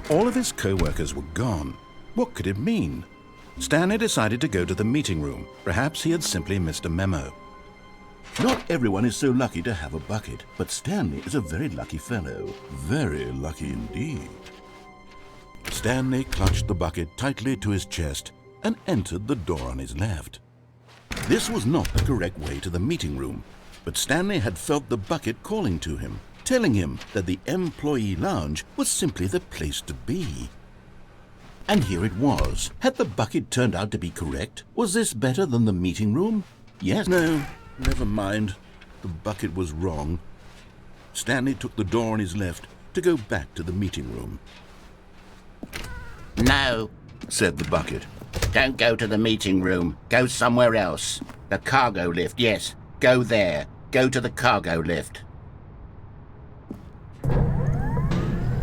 All of his co-workers were gone. What could it mean? Stanley decided to go to the meeting room. Perhaps he had simply missed a memo. Not everyone is so lucky to have a bucket, but Stanley is a very lucky fellow. Very lucky indeed. Stanley clutched the bucket tightly to his chest and entered the door on his left. This was not the correct way to the meeting room, but Stanley had felt the bucket calling to him, telling him that the employee lounge was simply the place to be. And here it was. Had the bucket turned out to be correct? Was this better than the meeting room? Yes, no, never mind. The bucket was wrong. Stanley took the door on his left to go back to the meeting room. No, Said the bucket. don't go to the meeting room. Go somewhere else. The cargo lift, yes. Go there. Go to the cargo lift.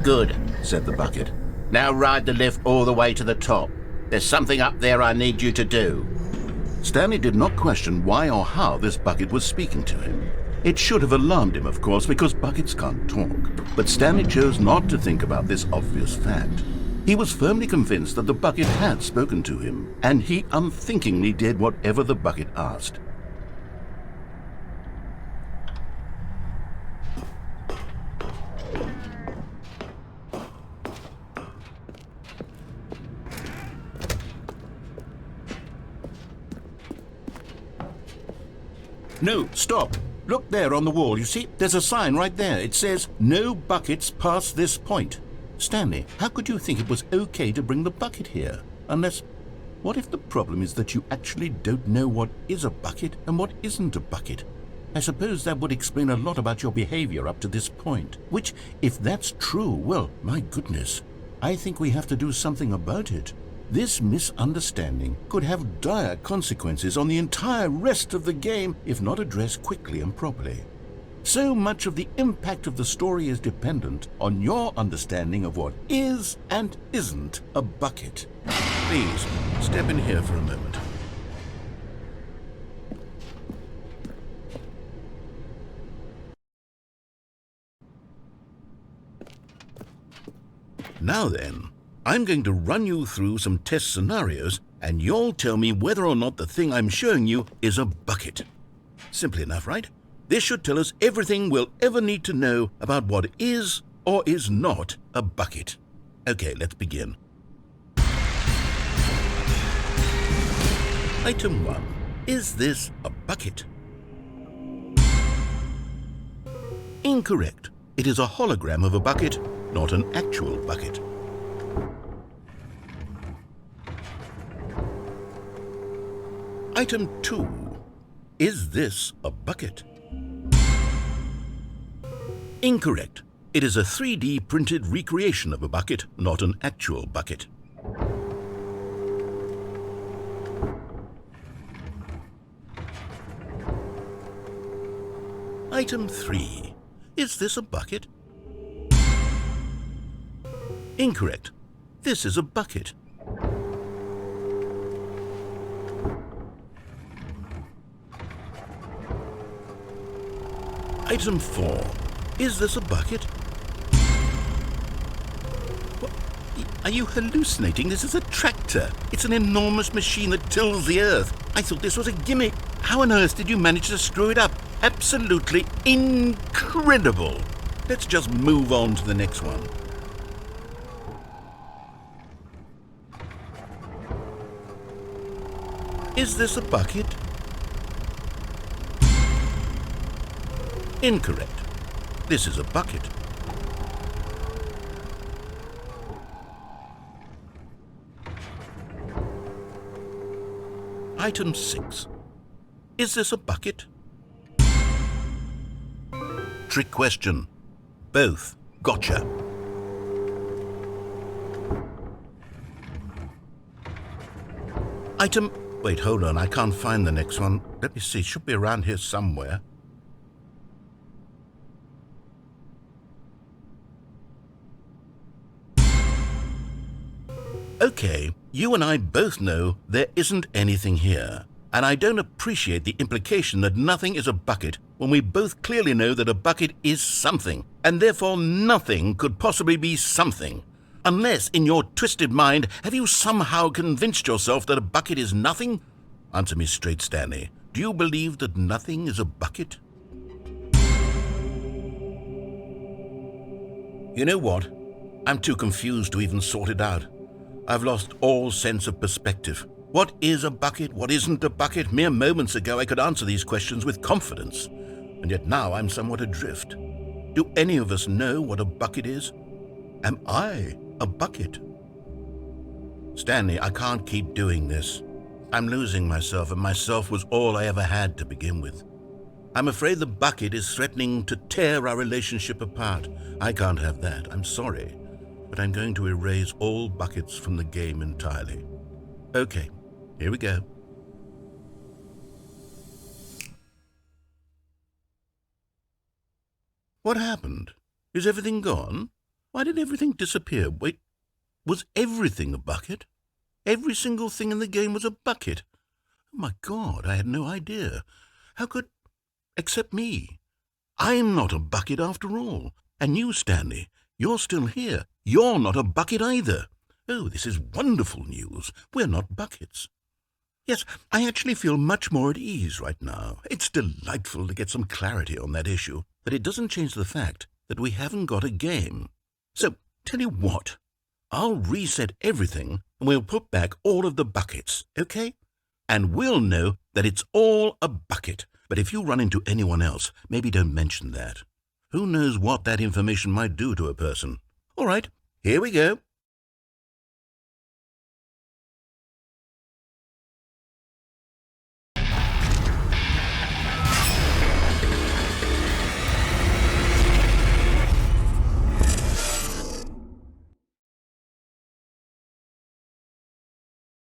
Good, Said the bucket. now ride the lift all the way to the top. There's something up there I need you to do. Stanley did not question why or how this bucket was speaking to him. It should have alarmed him, of course, because buckets can't talk. But Stanley chose not to think about this obvious fact. He was firmly convinced that the bucket had spoken to him, and he unthinkingly did whatever the bucket asked. No, stop. Look there on the wall, you see? There's a sign right there. It says, "No buckets past this point." Stanley, how could you think it was okay to bring the bucket here? Unless, what if the problem is that you actually don't know what is a bucket and what isn't a bucket? I suppose that would explain a lot about your behavior up to this point. Which, if that's true, well, my goodness, I think we have to do something about it. This misunderstanding could have dire consequences on the entire rest of the game if not addressed quickly and properly. So much of the impact of the story is dependent on your understanding of what is and isn't a bucket. Please, step in here for a moment. Now then, I'm going to run you through some test scenarios, and you'll tell me whether or not the thing I'm showing you is a bucket. Simple enough, right? This should tell us everything we'll ever need to know about what is or is not a bucket. Okay, let's begin. Item 1. Is this a bucket? Incorrect. It is a hologram of a bucket, not an actual bucket. Item 2. Is this a bucket? Incorrect. It is a 3D printed recreation of a bucket, not an actual bucket. Item 3. Is this a bucket? Incorrect. This is a bucket. Item 4. Is this a bucket? What? Are you hallucinating? This is a tractor. It's an enormous machine that tills the earth. I thought this was a gimmick. How on earth did you manage to screw it up? Absolutely incredible. Let's just move on to the next one. Is this a bucket? Incorrect. This is a bucket. Item 6. Is this a bucket? Trick question. Both. Gotcha. Item... Wait, hold on. I can't find the next one. Let me see. It should be around here somewhere. Okay, you and I both know there isn't anything here, and I don't appreciate the implication that nothing is a bucket when we both clearly know that a bucket is something, and therefore nothing could possibly be something? Unless, in your twisted mind, have you somehow convinced yourself that a bucket is nothing? Answer me straight, Stanley. Do you believe that nothing is a bucket? You know what? I'm too confused to even sort it out. I've lost all sense of perspective. What is a bucket? What isn't a bucket? Mere moments ago I could answer these questions with confidence, and yet now I'm somewhat adrift. Do any of us know what a bucket is? Am I a bucket? Stanley, I can't keep doing this. I'm losing myself, and myself was all I ever had to begin with. I'm afraid the bucket is threatening to tear our relationship apart. I can't have that. I'm sorry, but I'm going to erase all buckets from the game entirely. Okay, here we go. What happened? Is everything gone? Why did everything disappear? Wait, was everything a bucket? Every single thing in the game was a bucket? Oh my God, I had no idea. How could... Except me. I'm not a bucket after all. And you, Stanley, you're still here. You're not a bucket either. Oh, this is wonderful news. We're not buckets. Yes, I actually feel much more at ease right now. It's delightful to get some clarity on that issue, but it doesn't change the fact that we haven't got a game. So, tell you what, I'll reset everything and we'll put back all of the buckets, okay? And we'll know that it's all a bucket. But if you run into anyone else, maybe don't mention that. Who knows what that information might do to a person? All right, here we go.